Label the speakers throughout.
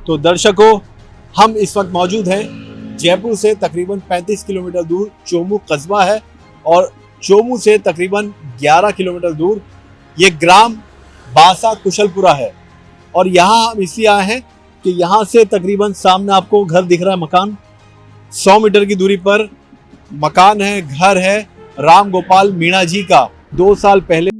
Speaker 1: तो दर्शकों, हम इस वक्त मौजूद हैं जयपुर से तकरीबन 35 किलोमीटर दूर चोमू कस्बा है और चोमू से तकरीबन 11 किलोमीटर दूर ये ग्राम बासा कुशलपुरा है। और यहाँ हम इसलिए आए हैं कि यहाँ से तकरीबन सामने आपको घर दिख रहा है, मकान 100 मीटर की दूरी पर मकान है, घर है राम गोपाल मीणा जी का। 2 साल पहले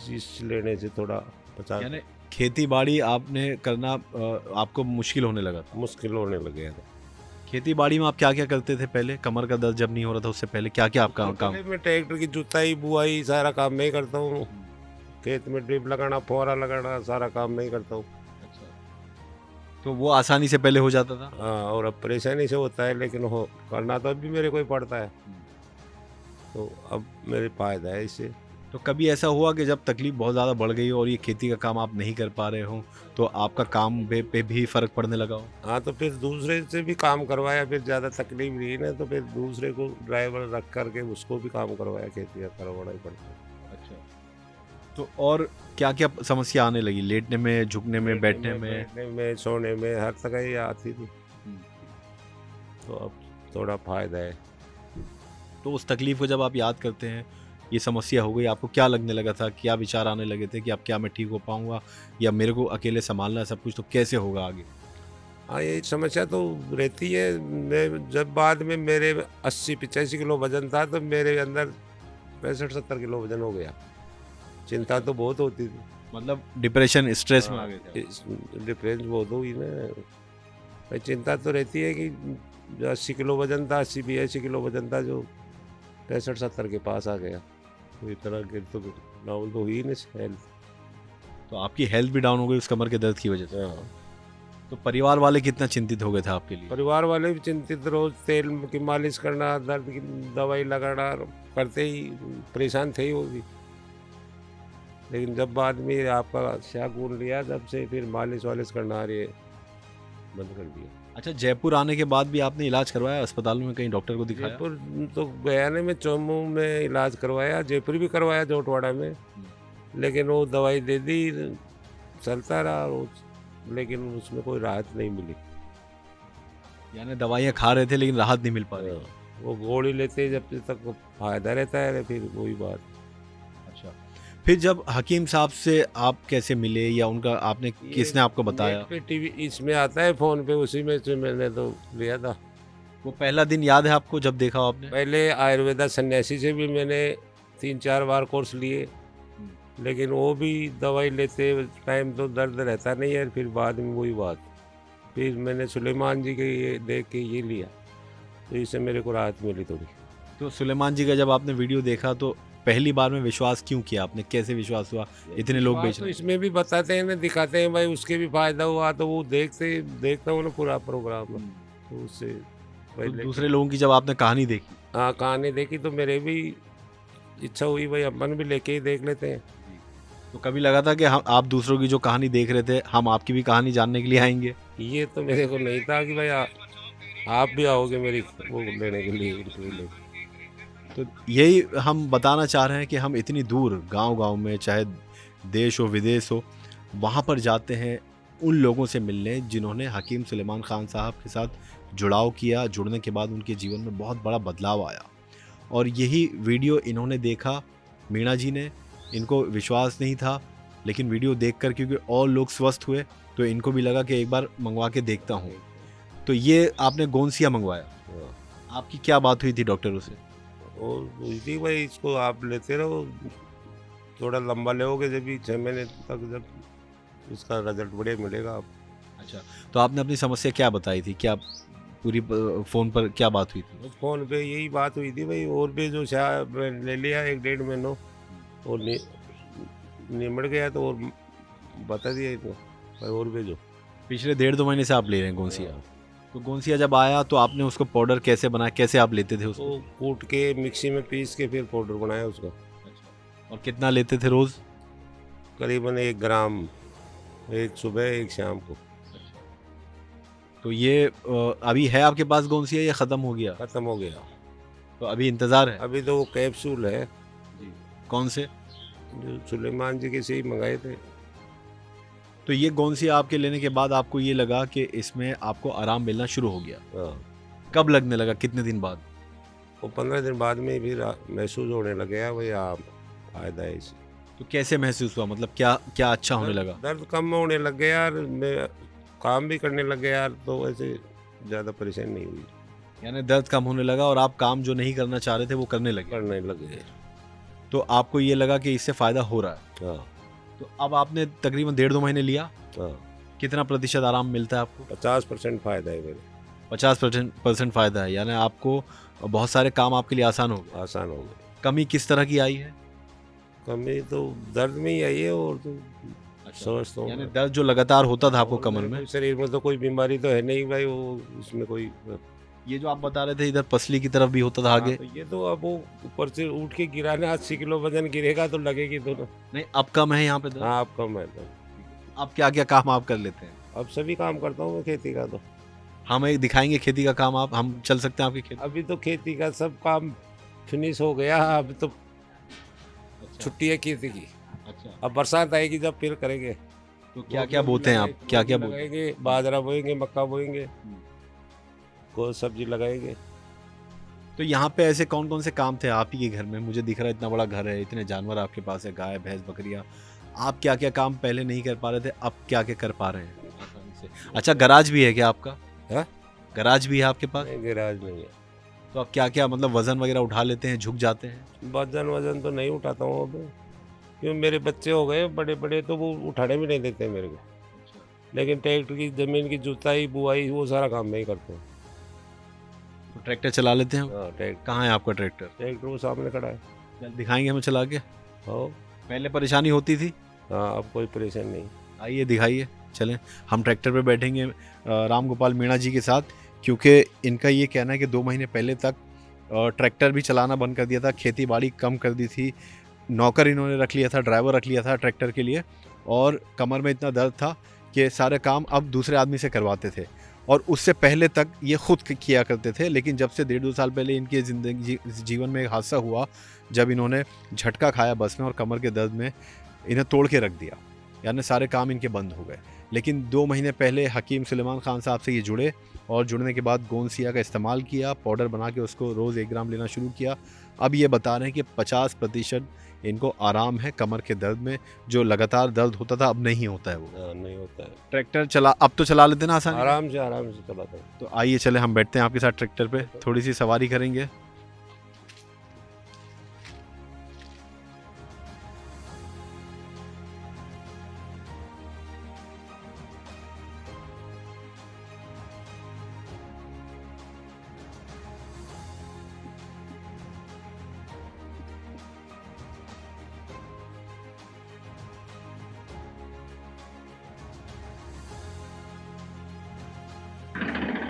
Speaker 2: इस लेने से थोड़ा बचा,
Speaker 1: यानी खेती बाड़ी आपने करना आपको मुश्किल होने लगा था।
Speaker 2: मुश्किल होने लगे थे।
Speaker 1: खेती बाड़ी में आप क्या क्या करते थे पहले? कमर का दर्द जब नहीं हो रहा था उससे पहले क्या क्या आपका काम?
Speaker 2: मैं ट्रैक्टर की जुताई बुआई सारा काम मैं ही करता हूँ। खेत में ड्रिप लगाना, फुहारा लगाना, सारा काम मैं ही करता हूँ।
Speaker 1: तो वो आसानी से पहले हो जाता था।
Speaker 2: हाँ, और अब परेशानी से होता है, लेकिन हो करना तो अभी मेरे को ही पड़ता है, तो अब मेरे फायदा है इससे।
Speaker 1: तो कभी ऐसा हुआ कि जब तकलीफ बहुत ज़्यादा बढ़ गई हो और ये खेती का काम आप नहीं कर पा रहे हो तो आपका काम पे भी फ़र्क पड़ने लगा हो?
Speaker 2: हाँ, तो फिर दूसरे से भी काम करवाया, फिर ज़्यादा तकलीफ रही ना, तो फिर दूसरे को ड्राइवर रख करके उसको भी काम करवाया, खेती का करवाना ही पड़ता है।
Speaker 1: अच्छा। तो और क्या क्या समस्या आने लगी? लेटने में, झुकने में, बैठने में?
Speaker 2: बैठने में, सोने में, हर जगह ही आती थी। तो अब थोड़ा फायदा है।
Speaker 1: तो उस तकलीफ को जब आप याद करते हैं, ये समस्या हो गई, आपको क्या लगने लगा था? क्या विचार आने लगे थे कि अब क्या मैं ठीक हो पाऊंगा, या मेरे को अकेले संभालना है सब कुछ, तो कैसे होगा आगे?
Speaker 2: हाँ, ये समस्या तो रहती है। मैं जब बाद में मेरे 80-85 किलो वजन था, तो मेरे अंदर 65-70 किलो वजन हो गया। चिंता तो बहुत होती थी।
Speaker 1: मतलब डिप्रेशन, स्ट्रेस में आ गए थे आप?
Speaker 2: डिफरेंस बहुत हुई ना भाई। चिंता तो रहती है कि जो 80 किलो वजन था, 80-82 किलो वजन था, जो 65-70 के पास आ गया। तो इतना गिर तो डाउन तो हुई नहीं हेल्थ।
Speaker 1: तो आपकी हेल्थ भी डाउन हो गई उस कमर के दर्द की वजह से?
Speaker 2: हाँ।
Speaker 1: तो परिवार वाले कितना चिंतित हो गए थे आपके लिए?
Speaker 2: परिवार वाले भी चिंतित, रोज तेल की मालिश करना, दर्द की दवाई लगाना, करते ही परेशान थे ही वो भी। लेकिन जब बाद में आपका शागुन लिया, तब से फिर मालिश वालिश करना रही बंद कर दिया।
Speaker 1: अच्छा, जयपुर आने के बाद भी आपने इलाज करवाया अस्पताल में, कहीं डॉक्टर को दिखाया?
Speaker 2: जयपुर तो गया नहीं, मैं चौमू में इलाज करवाया, जयपुर भी करवाया जोटवाड़ा में। लेकिन वो दवाई दे दी, चलता रहा रोज, लेकिन उसमें कोई राहत नहीं मिली।
Speaker 1: यानी दवाइयाँ खा रहे थे लेकिन राहत नहीं मिल पा रही?
Speaker 2: वो गोली लेते जब तक फायदा रहता है, फिर वही बात।
Speaker 1: अच्छा, फिर जब हकीम साहब से आप कैसे मिले, या उनका आपने, किसने आपको बताया?
Speaker 2: नेट पे टीवी इसमें आता है, फोन पे, उसी में से मैंने तो लिया था।
Speaker 1: वो पहला दिन याद है आपको जब देखा आपने?
Speaker 2: पहले आयुर्वेदा सन्यासी से भी मैंने 3-4 बार कोर्स लिए, लेकिन वो भी दवाई लेते टाइम तो दर्द रहता नहीं है। फिर बाद में वही बात, फिर मैंने सुलेमान जी के ये देख के ये लिया, तो इससे मेरे को राहत मिली थोड़ी।
Speaker 1: तो सुलेमान जी का जब आपने वीडियो देखा तो पहली बार में विश्वास क्यों किया आपने? कैसे विश्वास हुआ? इतने लोग बेच
Speaker 2: तो
Speaker 1: रहे हैं।
Speaker 2: इसमें भी बताते हैं ना, दिखाते हैं भाई, उसके भी फायदा हुआ, तो वो देखता हूँ ना पूरा प्रोग्राम, तो उससे
Speaker 1: तो
Speaker 2: पहले
Speaker 1: दूसरे लोगों की जब आपने कहानी देखी,
Speaker 2: हाँ कहानी देखी, तो मेरे भी इच्छा हुई भाई अपन भी लेके ही देख लेते हैं।
Speaker 1: तो कभी लगा था कि हम, आप दूसरों की जो कहानी देख रहे थे, हम आपकी भी कहानी जानने के लिए आएंगे?
Speaker 2: ये तो मेरे को नहीं था कि भाई आप भी आओगे मेरी वो लेने के लिए, इंटरव्यू लेने।
Speaker 1: तो यही हम बताना चाह रहे हैं कि हम इतनी दूर गांव-गांव में, चाहे देश हो विदेश हो, वहाँ पर जाते हैं उन लोगों से मिलने जिन्होंने हकीम सुलेमान खान साहब के साथ जुड़ाव किया। जुड़ने के बाद उनके जीवन में बहुत बड़ा बदलाव आया, और यही वीडियो इन्होंने देखा, मीणा जी ने। इनको विश्वास नहीं था, लेकिन वीडियो देखकर क्योंकि और लोग स्वस्थ हुए, तो इनको भी लगा कि एक बार मंगवा के देखता हूँ। तो ये आपने गोंसिया मंगवाया।
Speaker 2: हाँ।
Speaker 1: आपकी क्या बात हुई थी डॉक्टरों से?
Speaker 2: और पूछती भाई, इसको आप लेते रहो, थोड़ा लंबा लोगे, जब भी 6 महीने तक जब उसका रिजल्ट बढ़िया मिलेगा आप।
Speaker 1: अच्छा, तो आपने अपनी समस्या क्या बताई थी? क्या पूरी फ़ोन पर क्या बात हुई थी?
Speaker 2: उस फोन पे यही बात हुई थी भाई, और भी जो शायद ले लिया 1-1.5 महीनों, और निमड़ गया, तो और बता दिया तो भाई, और भी जो
Speaker 1: पिछले 1.5-2 महीने से आप ले रहे हैं गोंसिया। तो गोंसिया जब आया तो आपने उसको पाउडर कैसे बनाया? कैसे आप लेते थे उसको?
Speaker 2: तो कूट के मिक्सी में पीस के फिर पाउडर बनाया उसका।
Speaker 1: और कितना लेते थे रोज़?
Speaker 2: करीबन 1 ग्राम, एक सुबह एक शाम को।
Speaker 1: तो ये अभी है आपके पास गोंसिया, या ख़त्म हो गया?
Speaker 2: खत्म हो गया।
Speaker 1: तो अभी इंतज़ार है?
Speaker 2: अभी तो वो कैप्सूल है,
Speaker 1: कौन से?
Speaker 2: जो सुलेमान जी के से ही मंगाए थे।
Speaker 1: तो ये गोंसिया आपके लेने के बाद आपको ये लगा कि इसमें आपको आराम मिलना शुरू हो गया?
Speaker 2: हाँ,
Speaker 1: कब लगने लगा, कितने दिन बाद?
Speaker 2: वो 15 दिन बाद में फिर महसूस होने लगे भाई, आप फायदा है इससे।
Speaker 1: तो कैसे महसूस हुआ, मतलब क्या क्या अच्छा होने लगा?
Speaker 2: दर्द कम होने लग गया यार, मैं काम भी करने लग गया यार, तो ऐसे ज़्यादा परेशानी नहीं हुई,
Speaker 1: यानी दर्द कम होने लगा और आप काम जो नहीं करना चाह रहे थे वो करने लगे।
Speaker 2: करने लग गए।
Speaker 1: तो आपको ये लगा कि इससे फ़ायदा हो रहा है।
Speaker 2: हाँ
Speaker 1: तो अब आपने तकरीबन 1.5-2 महीने लिया,
Speaker 2: हाँ,
Speaker 1: कितना प्रतिशत आराम मिलता है आपको?
Speaker 2: 50% फायदा है मेरे,
Speaker 1: 50% फ़ायदा है, यानी आपको बहुत सारे काम आपके लिए आसान हो गए।
Speaker 2: आसान हो गए।
Speaker 1: कमी किस तरह की आई है?
Speaker 2: कमी तो दर्द में ही आई है, और तो समझता हूँ
Speaker 1: यानी
Speaker 2: मैं।
Speaker 1: दर्द जो लगातार होता था आपको
Speaker 2: और
Speaker 1: कमर
Speaker 2: मेरे
Speaker 1: में,
Speaker 2: को शरीर में तो कोई बीमारी तो है नहीं भाई, वो उसमें कोई।
Speaker 1: ये जो आप बता रहे थे इधर पसली की तरफ भी होता था आगे,
Speaker 2: हाँ, तो ये तो अब वो ऊपर से उठ के गिरा ना, 80 किलो वजन गिरेगा तो लगेगी तो ना।
Speaker 1: नहीं अब कम है यहाँ पे दर्द?
Speaker 2: हाँ, अब कम है तो।
Speaker 1: आप क्या क्या काम आप कर लेते हैं?
Speaker 2: अब सभी काम करता हूँ मैं खेती का, तो
Speaker 1: हम एक दिखाएंगे खेती का काम, आप, हम चल सकते हैं आपकी खेती?
Speaker 2: अभी तो खेती का सब काम फिनिश हो गया, अब तो छुट्टी है खेती की।
Speaker 1: अच्छा,
Speaker 2: अब बरसात आएगी जब फिर करेंगे।
Speaker 1: तो क्या क्या बोते हैं आप, क्या क्या बोते हैं?
Speaker 2: लगाएंगे, बाजरा बोएंगे, मक्का बोएंगे,
Speaker 1: हम्म।
Speaker 2: कोई सब्जी लगाएंगे।
Speaker 1: तो यहाँ पे ऐसे कौन कौन से काम थे आप ही के घर में? मुझे दिख रहा है इतना बड़ा घर है, इतने जानवर आपके पास है, गाय भैंस बकरियाँ। आप क्या क्या काम पहले नहीं कर पा रहे थे, अब क्या क्या कर पा रहे हैं आसानी से? अच्छा, गराज भी है क्या आपका?
Speaker 2: हाँ?
Speaker 1: गराज भी है आपके पास?
Speaker 2: नहीं, गैराज नहीं है।
Speaker 1: तो आप क्या क्या मतलब वजन वगैरह उठा लेते हैं, झुक जाते हैं?
Speaker 2: वजन वजन तो नहीं उठाता हूँ अब, क्यों मेरे बच्चे हो गए बड़े बड़े, तो वो उठाने भी नहीं देते मेरे को। लेकिन ट्रैक्टर की ज़मीन की जुताई बुआई वो सारा काम मैं ही करता हूँ।
Speaker 1: तो ट्रैक्टर चला लेते हैं?
Speaker 2: हाँ, ट्रैक्टर।
Speaker 1: कहाँ है आपका ट्रैक्टर?
Speaker 2: ट्रैक्टर वो सामने खड़ा है।
Speaker 1: चल दिखाएंगे हमें चला के।
Speaker 2: हो।
Speaker 1: पहले परेशानी होती थी,
Speaker 2: हाँ, अब कोई परेशानी नहीं।
Speaker 1: आइए दिखाइए। चलें, हम ट्रैक्टर पे बैठेंगे राम गोपाल मीणा जी के साथ, क्योंकि इनका ये कहना है कि 2 महीने पहले तक ट्रैक्टर भी चलाना बंद कर दिया था, खेती बाड़ी कम कर दी थी, नौकर इन्होंने रख लिया था, ड्राइवर रख लिया था ट्रैक्टर के लिए, और कमर में इतना दर्द था कि सारे काम अब दूसरे आदमी से करवाते थे। और उससे पहले तक ये खुद किया करते थे, लेकिन जब से 1.5-2 साल पहले इनके जीवन में एक हादसा हुआ, जब इन्होंने झटका खाया बस में और कमर के दर्द में इन्हें तोड़ के रख दिया, यानी सारे काम इनके बंद हो गए। लेकिन 2 महीने पहले हकीम सुलेमान खान साहब से ये जुड़े, और जुड़ने के बाद गोंदसिया का इस्तेमाल किया, पाउडर बना के उसको रोज़ 1 ग्राम लेना शुरू किया। अब ये बता रहे हैं कि 50% इनको आराम है कमर के दर्द में, जो लगातार दर्द होता था अब नहीं होता है वो।
Speaker 2: हाँ, नहीं होता है।
Speaker 1: ट्रैक्टर चला अब तो चला लेते ना आसानी?
Speaker 2: आराम से चलाता हूँ।
Speaker 1: तो आइए चले हम बैठते हैं आपके साथ ट्रैक्टर पे, थोड़ी सी सवारी करेंगे।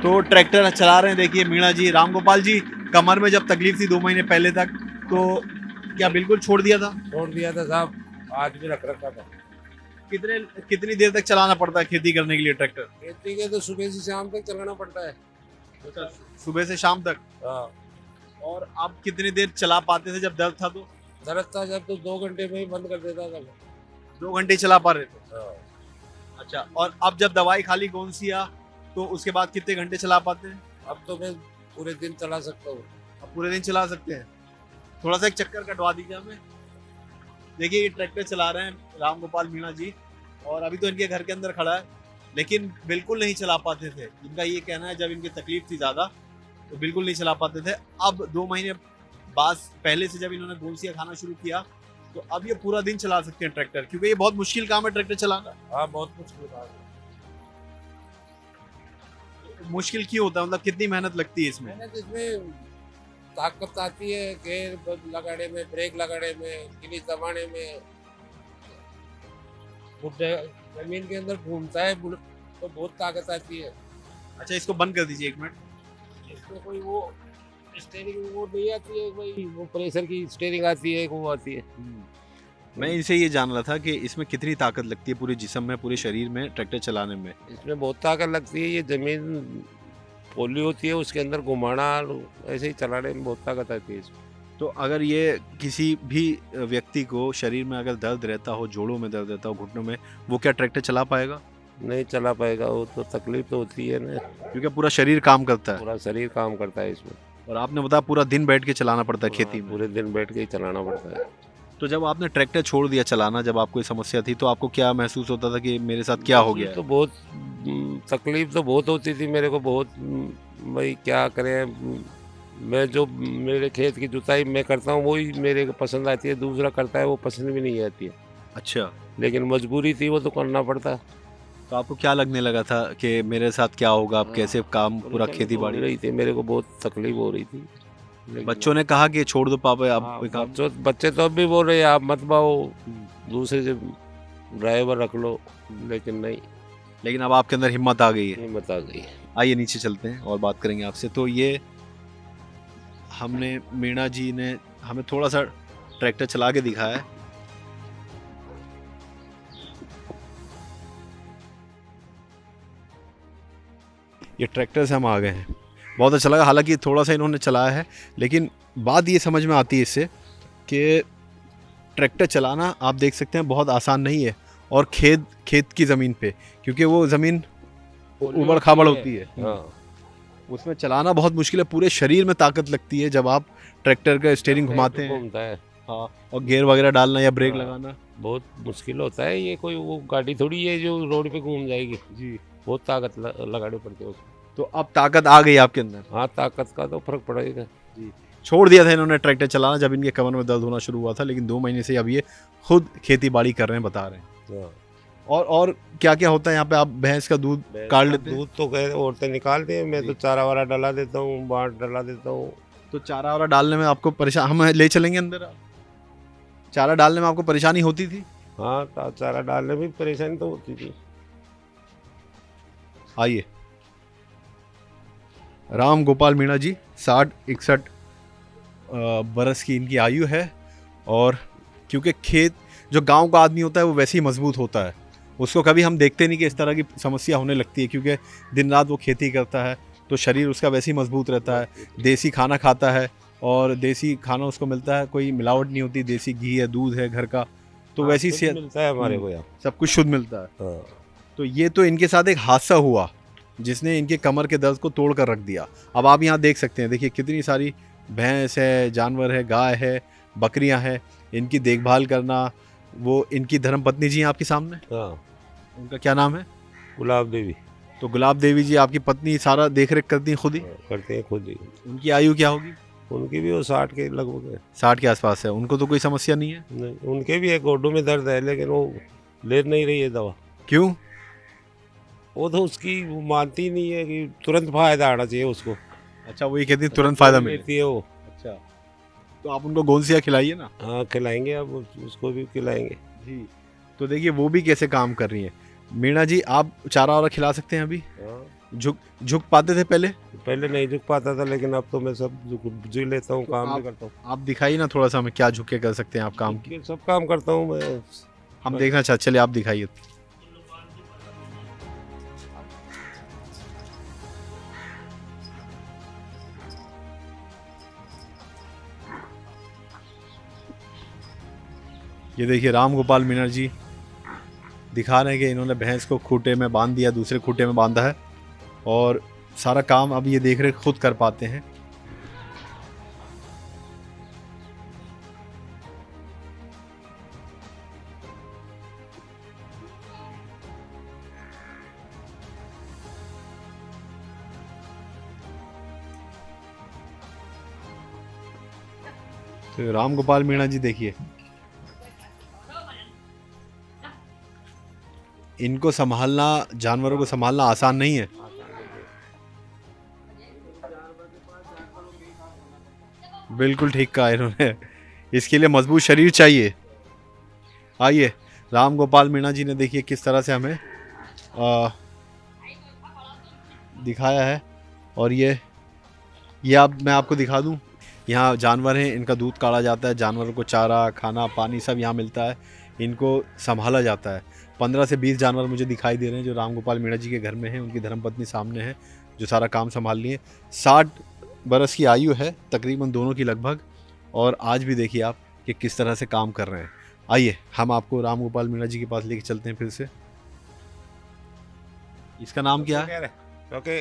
Speaker 1: तो ट्रैक्टर चला रहे हैं, देखिए मीणा जी। राम गोपाल जी, कमर में जब तकलीफ थी 2 महीने पहले तक, तो क्या बिल्कुल छोड़ दिया था?
Speaker 2: छोड़ दिया था साहब, आज भी रख रखा था।
Speaker 1: कितनी देर तक चलाना पड़ता है खेती करने के लिए ट्रैक्टर?
Speaker 2: खेती के तो सुबह से शाम तक चलाना पड़ता है।
Speaker 1: सुबह से शाम तक?
Speaker 2: हाँ।
Speaker 1: और आप कितनी देर चला पाते थे जब दर्द था तो?
Speaker 2: दर्द था जब तो 2 घंटे में ही बंद कर देता था।
Speaker 1: 2 घंटे चला पा रहे थे?
Speaker 2: हाँ।
Speaker 1: अच्छा, और अब जब दवाई खा ली गोंदसिया, तो उसके बाद कितने घंटे चला पाते हैं?
Speaker 2: अब तो मैं पूरे दिन चला सकता हूँ।
Speaker 1: अब पूरे दिन चला सकते हैं? थोड़ा सा एक चक्कर कटवा दीजिए हमें। देखिए ये ट्रैक्टर चला रहे हैं राम गोपाल मीणा जी, और अभी तो इनके घर के अंदर खड़ा है, लेकिन बिल्कुल नहीं चला पाते थे। इनका ये कहना है जब इनकी तकलीफ थी ज़्यादा तो बिल्कुल नहीं चला पाते थे। अब 2 महीने बाद पहले से जब इन्होंने गोंदसिया खाना शुरू किया, तो अब ये पूरा दिन चला सकते हैं ट्रैक्टर, क्योंकि ये बहुत मुश्किल काम है ट्रैक्टर चलाना।
Speaker 2: हाँ, बहुत मुश्किल था।
Speaker 1: मुश्किल क्यों होता है, मतलब कितनी मेहनत लगती है इसमें?
Speaker 2: मेहनत इसमें ताकत आती है, गेयर लगाने में, ब्रेक लगाने में, गिलीस दबाने में। जमीन के अंदर घूमता है तो बहुत ताकत आती है।
Speaker 1: अच्छा, इसको बंद कर दीजिए 1 मिनट।
Speaker 2: इसमें कोई वो स्टेयरिंग वो नहीं आती है, कोई वो प्रेशर की स्टेयरिंग आती है, वो आती है।
Speaker 1: मैं इनसे ये जान रहा था कि इसमें कितनी ताकत लगती है पूरे जिस्म में, पूरे शरीर में ट्रैक्टर चलाने में?
Speaker 2: इसमें बहुत ताकत लगती है। ये जमीन पोली होती है, उसके अंदर घुमाना, ऐसे ही चलाने में बहुत ताकत आती है इसमें।
Speaker 1: तो अगर ये किसी भी व्यक्ति को शरीर में अगर दर्द रहता हो, जोड़ों में दर्द रहता हो, घुटनों में, वो क्या ट्रैक्टर चला पाएगा?
Speaker 2: नहीं चला पाएगा, वो तो तकलीफ तो होती है ना।
Speaker 1: क्योंकि पूरा शरीर काम करता है।
Speaker 2: पूरा शरीर काम करता है इसमें।
Speaker 1: और आपने बताया पूरा दिन बैठ के चलाना पड़ता है खेती में।
Speaker 2: पूरे दिन बैठ के ही चलाना पड़ता है।
Speaker 1: तो जब आपने ट्रैक्टर छोड़ दिया चलाना, जब आपको ये समस्या थी, तो आपको क्या महसूस होता था कि मेरे साथ क्या हो गया है?
Speaker 2: तो बहुत तकलीफ तो बहुत होती थी मेरे को, बहुत। भाई क्या करें, मैं जो मेरे खेत की जुताई मैं करता हूँ वही मेरे को पसंद आती है, दूसरा करता है वो पसंद भी नहीं आती है।
Speaker 1: अच्छा,
Speaker 2: लेकिन मजबूरी थी, वो तो करना पड़ता।
Speaker 1: तो आपको क्या लगने लगा था कि मेरे साथ क्या होगा, अब कैसे काम पूरा खेती
Speaker 2: हो
Speaker 1: बाड़ी?
Speaker 2: रही थी, मेरे को बहुत तकलीफ हो रही थी। लेकिन
Speaker 1: बच्चों ने कहा कि छोड़ दो पापा अब
Speaker 2: हाँ,
Speaker 1: कोई काम?
Speaker 2: बच्चे तो अब भी बोल रहे हैं आप मत बाओ, दूसरे से ड्राइवर रख लो, लेकिन नहीं,
Speaker 1: लेकिन अब आपके अंदर हिम्मत आ गई है।
Speaker 2: हिम्मत आ गई।
Speaker 1: आइए नीचे चलते हैं और बात करेंगे आपसे। तो ये हमने मीणा जी ने हमें थोड़ा सा ट्रैक्टर चला के दिखाया है। ये ट्रैक्टर से हम आ गए हैं, बहुत अच्छा लगा। हालांकि थोड़ा सा इन्होंने चलाया है, लेकिन बात ये समझ में आती है इससे कि ट्रैक्टर चलाना आप देख सकते हैं बहुत आसान नहीं है, और खेत की ज़मीन पे, क्योंकि वो ज़मीन उबड़ खाबड़ होती है।
Speaker 2: हाँ
Speaker 1: उसमें चलाना बहुत मुश्किल है, पूरे शरीर में ताकत लगती है जब आप ट्रैक्टर का स्टीयरिंग घुमाते हैं।
Speaker 2: घूमता है।
Speaker 1: हाँ, और गियर वगैरह डालना या ब्रेक
Speaker 2: हाँ।
Speaker 1: लगाना।
Speaker 2: बहुत मुश्किल होता है, ये कोई वो गाड़ी थोड़ी है जो रोड पे घूम जाएगी।
Speaker 1: जी।
Speaker 2: बहुत ताकत लगानी पड़ती है उसको।
Speaker 1: तो अब ताकत आ गई आपके अंदर।
Speaker 2: हाँ, ताकत का तो फर्क पड़ेगा।
Speaker 1: जी। छोड़ दिया था इन्होंने ट्रैक्टर चलाना जब इनके कमर में दर्द होना शुरू हुआ था, लेकिन 2 महीने से अब ये खुद खेती बाड़ी कर रहे हैं, बता रहे हैं।
Speaker 2: हाँ।
Speaker 1: और क्या क्या होता है यहाँ पे? आप भैंस का दूध काट लेते हैं?
Speaker 2: दूध तो कह औरतें निकालती हैं, मैं तो चारा वारा डला देता हूँ, बाट डला देता हूँ।
Speaker 1: तो चारा वारा डालने में आपको परेशान, हम ले चलेंगे अंदर, चारा डालने में आपको परेशानी होती थी?
Speaker 2: हाँ, चारा डालने में परेशानी तो होती थी।
Speaker 1: आइए, राम गोपाल मीणा जी 60-61 बरस की इनकी आयु है, और क्योंकि खेत, जो गांव का आदमी होता है वो वैसे ही मजबूत होता है, उसको कभी हम देखते नहीं कि इस तरह की समस्या होने लगती है, क्योंकि दिन रात वो खेती करता है तो शरीर उसका वैसे ही मजबूत रहता है, देसी खाना खाता है, और देसी खाना उसको मिलता है, कोई मिलावट नहीं होती, देसी घी है, दूध है घर का, तो
Speaker 2: हाँ,
Speaker 1: वैसी
Speaker 2: शुद्ध
Speaker 1: सेहत
Speaker 2: मिलता है हमारे को यहाँ।
Speaker 1: सब कुछ शुद्ध मिलता है।
Speaker 2: हाँ।
Speaker 1: तो ये तो इनके साथ एक हादसा हुआ जिसने इनके कमर के दर्द को तोड़ कर रख दिया। अब आप यहाँ देख सकते हैं, देखिए कितनी सारी भैंस है, जानवर है, गाय है, बकरियां हैं, इनकी देखभाल करना। वो इनकी धर्मपत्नी जी हैं आपके सामने,
Speaker 2: हाँ,
Speaker 1: उनका क्या नाम है?
Speaker 2: गुलाब देवी।
Speaker 1: तो गुलाब देवी जी आपकी पत्नी सारा देख रेख करती हैं खुद ही?
Speaker 2: हाँ, करते हैं खुद ही।
Speaker 1: उनकी आयु क्या होगी?
Speaker 2: उनकी भी वो 60 के लगभग है।
Speaker 1: 60 के आसपास है। उनको तो कोई समस्या नहीं है?
Speaker 2: नहीं, उनके भी एक गोडों में दर्द है, लेकिन वो ले नहीं रही है दवा।
Speaker 1: क्यों?
Speaker 2: वो तो उसकी वो मानती नहीं है कि तुरंत फायदा आना चाहिए उसको।
Speaker 1: अच्छा, वो ये कहती है तुरंत फायदा मिले।
Speaker 2: लेती है वो।
Speaker 1: अच्छा, तो आप उनको गोंसिया खिलाइए ना।
Speaker 2: हाँ, खिलाएंगे, अब उसको भी खिलाएंगे।
Speaker 1: जी। तो देखिए वो भी कैसे काम कर रही हैं। मीणा जी, आप चारा वारा खिला सकते हैं अभी?
Speaker 2: हाँ।
Speaker 1: झुक पाते थे पहले?
Speaker 2: पहले नहीं झुक पाता था, लेकिन अब तो मैं सब झुक लेता हूँ, काम भी करता हूँ।
Speaker 1: आप दिखाइए ना थोड़ा सा, हमें क्या झुक के कर सकते हैं आप काम की?
Speaker 2: सब काम करता हूँ मैं।
Speaker 1: हम देखना चाहते, चलिए आप दिखाइए। ये देखिए राम गोपाल मीणा जी दिखा रहे हैं कि इन्होंने भैंस को खूंटे में बांध दिया, दूसरे खूंटे में बांधा है, और सारा काम अब ये देख रहे खुद कर पाते हैं। तो राम गोपाल मीणा जी देखिए, इनको संभालना, जानवरों को संभालना आसान नहीं है। बिल्कुल ठीक कहा इन्होंने, इसके लिए मजबूत शरीर चाहिए। आइए, राम गोपाल मीणा जी ने देखिए किस तरह से हमें दिखाया है, और ये आप, मैं आपको दिखा दूं, यहाँ जानवर हैं, इनका दूध काढ़ा जाता है, जानवरों को चारा, खाना, पानी सब यहाँ मिलता है, इनको संभाला जाता है। 15 से 20 जानवर मुझे दिखाई दे रहे हैं जो राम गोपाल मीणा जी के घर में हैं, उनकी धर्मपत्नी सामने है जो सारा काम संभाल रही है। 60 बरस की आयु है तकरीबन दोनों की लगभग, और आज भी देखिए आप कि किस तरह से काम कर रहे हैं। आइए हम आपको राम गोपाल मीणा जी के पास लेके चलते हैं फिर से। इसका नाम क्या है?
Speaker 2: ओके,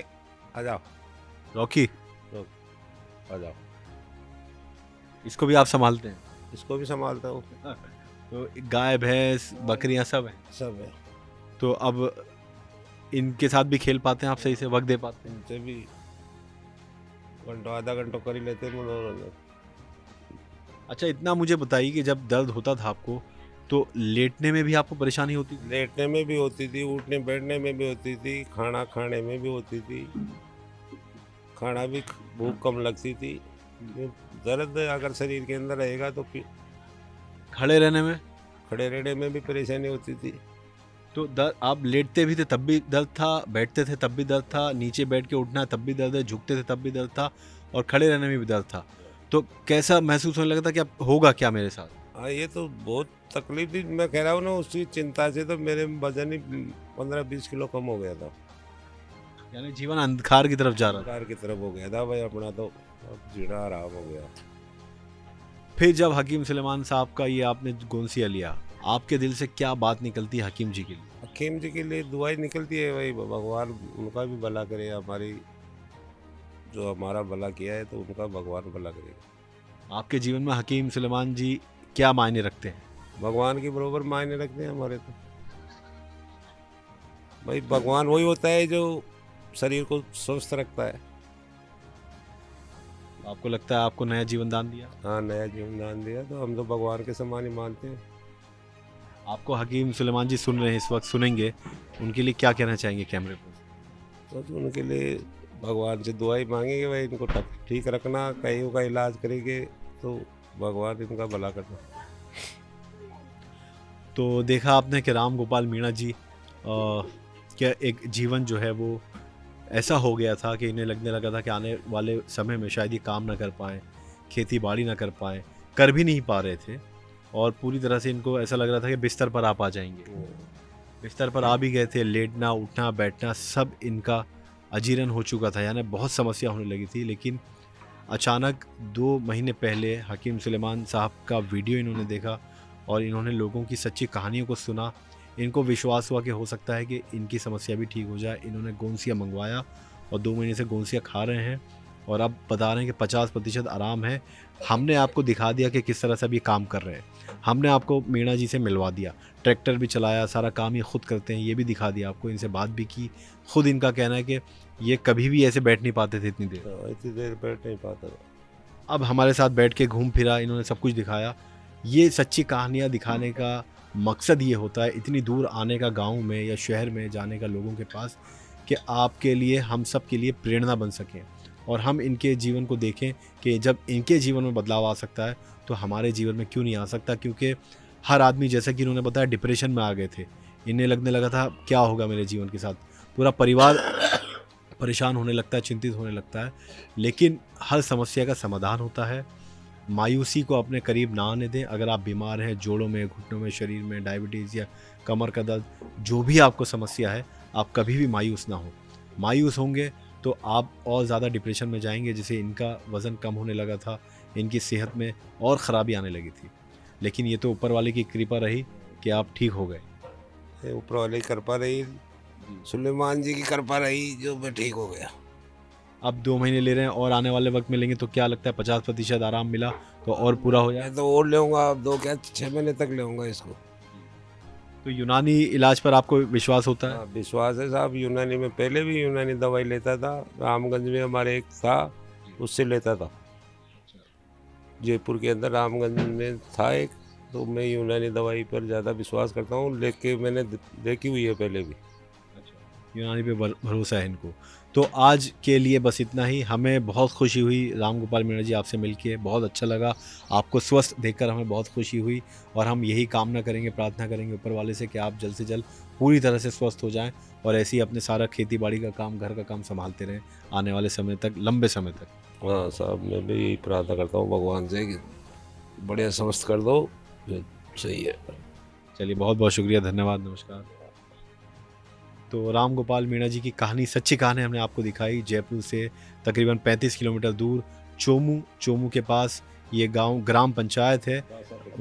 Speaker 2: आ जाओ।
Speaker 1: रॉकी।
Speaker 2: आ जाओ।
Speaker 1: इसको भी आप संभालते हैं?
Speaker 2: इसको भी संभालता हूँ।
Speaker 1: तो गाय, भैंस, बकरियां सब हैं?
Speaker 2: सब है।
Speaker 1: तो अब इनके साथ भी खेल पाते हैं आप, सही से वक्त दे पाते हैं?
Speaker 2: इनसे भी घंटों आधा घंटों कर ही लेते हैं मनोरंजन।
Speaker 1: अच्छा, इतना मुझे बताइए कि जब दर्द होता था आपको तो लेटने में भी आपको परेशानी होती थी?
Speaker 2: लेटने में भी होती थी, उठने बैठने में भी होती थी, खाना खाने में भी होती थी, खाना भी भूख कम लगती थी। दर्द अगर शरीर के अंदर रहेगा तो फिर
Speaker 1: खड़े रहने में?
Speaker 2: खड़े रहने में भी परेशानी होती थी।
Speaker 1: तो दर्द, आप लेटते भी थे तब भी दर्द था, बैठते थे तब भी दर्द था, नीचे बैठ के उठना है तब भी दर्द है, झुकते थे तब भी दर्द था, और खड़े रहने में भी दर्द था। तो कैसा महसूस होने लगा था कि अब होगा क्या मेरे साथ?
Speaker 2: हाँ, ये तो बहुत तकलीफ थी। मैं कह रहा हूँ ना, उसी चिंता से तो मेरे वजन ही 15-20 किलो कम हो गया था।
Speaker 1: यानी जीवन अंधकार की तरफ जा रहा था।
Speaker 2: कार की तरफ हो गया था भाई अपना, तो अब जीना आराम हो गया।
Speaker 1: फिर जब हकीम सुलेमान साहब का ये आपने गोंसिया लिया, आपके दिल से क्या बात निकलती है हकीम जी के लिए?
Speaker 2: हकीम जी के लिए दुआई निकलती है, वही भगवान उनका भी भला करे, हमारी जो हमारा भला किया है तो उनका भगवान भला करेगा।
Speaker 1: आपके जीवन में हकीम सुलेमान जी क्या मायने रखते हैं?
Speaker 2: भगवान के बराबर मायने रखते हैं हमारे तो। भाई भगवान वही होता है जो शरीर को स्वस्थ रखता है।
Speaker 1: आपको लगता है आपको नया जीवन दान दिया?
Speaker 2: हाँ, नया जीवन दान दिया, तो हम तो भगवान के समान ही मानते हैं।
Speaker 1: आपको हकीम सुलेमान जी सुन रहे हैं इस वक्त, सुनेंगे, उनके लिए क्या कहना चाहेंगे कैमरे पर?
Speaker 2: तो उनके लिए भगवान से दुआई मांगेंगे, भाई इनको ठीक रखना, कईयों का इलाज करेंगे तो भगवान इनका भला करना।
Speaker 1: तो देखा आपने कि राम गोपाल मीणा जी क्या एक जीवन जो है वो ऐसा हो गया था कि इन्हें लगने लगा था कि आने वाले समय में शायद ये काम ना कर पाएँ, खेती बाड़ी ना कर पाएँ, कर भी नहीं पा रहे थे, और पूरी तरह से इनको ऐसा लग रहा था कि बिस्तर पर आप आ जाएंगे। बिस्तर पर आ भी गए थे, लेटना उठना बैठना सब इनका अजीर्ण हो चुका था, यानी बहुत समस्या होने लगी थी। लेकिन अचानक 2 महीने पहले हकीम सुलेमान साहब का वीडियो इन्होंने देखा और इन्होंने लोगों की सच्ची कहानियों को सुना। इनको विश्वास हुआ कि हो सकता है कि इनकी समस्या भी ठीक हो जाए। इन्होंने गोंसिया मंगवाया और 2 महीने से गोंसिया खा रहे हैं और अब बता रहे हैं कि 50% आराम है। हमने आपको दिखा दिया कि किस तरह से अब ये काम कर रहे हैं। हमने आपको मीणा जी से मिलवा दिया, ट्रैक्टर भी चलाया, सारा काम ये खुद करते हैं, ये भी दिखा दिया आपको, इनसे बात भी की। खुद इनका कहना है कि ये कभी भी ऐसे बैठ नहीं पाते थे इतनी देर।
Speaker 2: इतनी देर बैठ नहीं पाता था।
Speaker 1: अब हमारे साथ बैठ के घूम फिरा, इन्होंने सब कुछ दिखाया। ये सच्ची कहानियाँ दिखाने का मकसद ये होता है, इतनी दूर आने का गांव में या शहर में जाने का लोगों के पास, कि आपके लिए, हम सब के लिए प्रेरणा बन सकें और हम इनके जीवन को देखें कि जब इनके जीवन में बदलाव आ सकता है तो हमारे जीवन में क्यों नहीं आ सकता। क्योंकि हर आदमी, जैसा कि इन्होंने बताया, डिप्रेशन में आ गए थे। इन्हें लगने लगा था क्या होगा मेरे जीवन के साथ, पूरा परिवार परेशान होने लगता है, चिंतित होने लगता है। लेकिन हर समस्या का समाधान होता है। मायूसी को अपने करीब ना आने दें। अगर आप बीमार हैं, जोड़ों में, घुटनों में, शरीर में, डायबिटीज़ या कमर का दर्द, जो भी आपको समस्या है, आप कभी भी मायूस ना हो। मायूस होंगे तो आप और ज़्यादा डिप्रेशन में जाएंगे, जिससे इनका वज़न कम होने लगा था, इनकी सेहत में और ख़राबी आने लगी थी। लेकिन ये तो ऊपर वाले की कृपा रही कि आप ठीक हो गए।
Speaker 2: ऊपर वाले की कृपा रही, सुलेमान जी की कृपा रही, जो मैं ठीक हो गया।
Speaker 1: अब 2 महीने ले रहे हैं और आने वाले वक्त में लेंगे तो क्या लगता है 50% आराम मिला तो और पूरा हो जाए?
Speaker 2: मैं तो और लेऊंगा, अब 2 क्या 6 महीने तक लेऊंगा इसको।
Speaker 1: तो यूनानी इलाज पर आपको विश्वास होता है?
Speaker 2: हाँ, विश्वास है साहब। यूनानी में पहले भी यूनानी दवाई लेता था, रामगंज में हमारे एक था, उससे लेता था। जयपुर के अंदर रामगंज में था एक, तो मैं यूनानी दवाई पर ज़्यादा विश्वास करता हूँ, लेके मैंने देखी हुई है पहले भी।
Speaker 1: यूनानी पे भरोसा है इनको। तो आज के लिए बस इतना ही। हमें बहुत खुशी हुई राम गोपाल मीणा जी आपसे मिलके, बहुत अच्छा लगा। आपको स्वस्थ देखकर हमें बहुत खुशी हुई और हम यही कामना करेंगे, प्रार्थना करेंगे ऊपर वाले से कि आप जल्द से जल्द पूरी तरह से स्वस्थ हो जाएं और ऐसे ही अपने सारा खेती बाड़ी का काम, घर का काम संभालते रहें आने वाले समय तक, लंबे समय तक।
Speaker 2: हाँ साहब, मैं भी यही प्रार्थना करता हूँ भगवान से कि बढ़िया स्वस्थ कर दो, सही है।
Speaker 1: चलिए, बहुत बहुत शुक्रिया, धन्यवाद, नमस्कार। तो राम गोपाल मीणा जी की कहानी, सच्ची कहानी हमने आपको दिखाई। जयपुर से तकरीबन 35 किलोमीटर दूर चोमू के पास ये गांव, ग्राम पंचायत है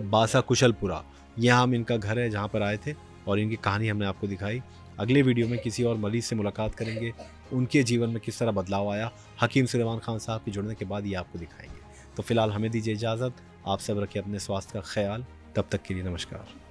Speaker 1: बासा कुशलपुरा। यहाँ हम इनका घर है जहाँ पर आए थे और इनकी कहानी हमने आपको दिखाई। अगले वीडियो में किसी और मरीज से मुलाकात करेंगे, उनके जीवन में किस तरह बदलाव आया हकीम सुलेमान खान साहब के जुड़ने के बाद, ये आपको दिखाएंगे। तो फिलहाल हमें दीजिए इजाज़त। आप सब रखें अपने स्वास्थ्य का ख्याल। तब तक के लिए नमस्कार।